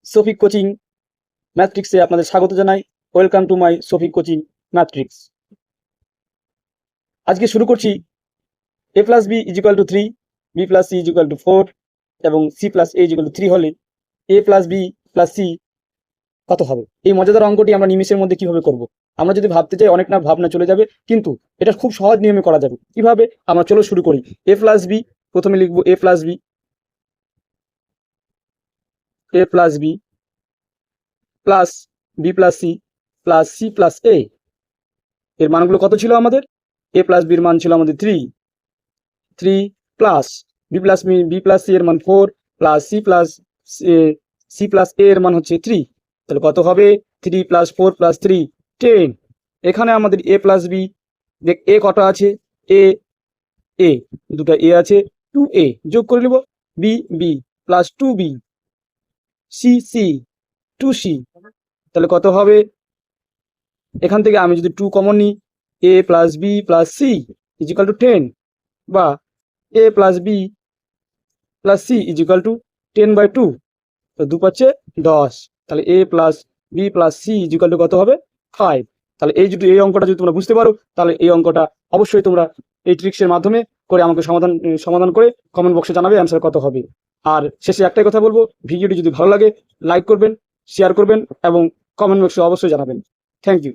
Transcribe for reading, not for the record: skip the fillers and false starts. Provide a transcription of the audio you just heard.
Shafiq coaching ম্যাথ্রিক্সে আপনাদের স্বাগত জানাই। Welcome to my Shafiq coaching Mathrix. আজকে শুরু করছি a plus B is equal to 3, B plus C is equal to 4 এবং C plus A is equal to 3 হলে a plus B plus C কত হবে? এই মজাদার অঙ্কটি আমরা নিমেষের মধ্যে কিভাবে করব? আমরা যদি ভাবতে চাই অনেক না ভাবনা চলে যাবে, কিন্তু এটা খুব সহজ নিয়মে করা যাবে। কিভাবে? আমরা চলো শুরু করি। a প্লাস বি, প্রথমে লিখবো a plus B, a plus B plus B plus C plus C plus A. এর মানগুলো কত ছিল আমাদের? a প্লাস বির মান ছিল আমাদের 3 প্লাস বি প্লাস সি এর মান 4 প্লাস সি প্লাস এ এর মান হচ্ছে 3। তাহলে কত হবে? 3 প্লাস 4 প্লাস 3 10। এখানে আমাদের a প্লাস বি, দেখ এ কটা আছে? এ দুটো এ আছে, 2a যোগ করে নেব, B plus 2b, C 2c। তাহলে কত হবে? এখান থেকে আমি যদি 2 কমন নিই, a plus B plus C is equal to 10, বা a plus B plus C is equal to 10/2। তো 2 পাচ্ছে 10। তাহলে a plus B plus C is equal to কত হবে? 5। তাহলে এই অঙ্কটা যদি তোমরা বুঝতে পারো, তাহলে এই অঙ্কটা অবশ্যই তোমরা এই ট্রিক্সের মাধ্যমে করে আমাকে সমাধান করে কমেন্ট বক্সে জানাবে অ্যান্সার কত হবে। আর শেষে একটাই কথা বলবো, ভিডিওটি যদি ভালো লাগে লাইক করবেন, শেয়ার করবেন এবং কমেন্ট বক্সে অবশ্যই জানাবেন। Thank you.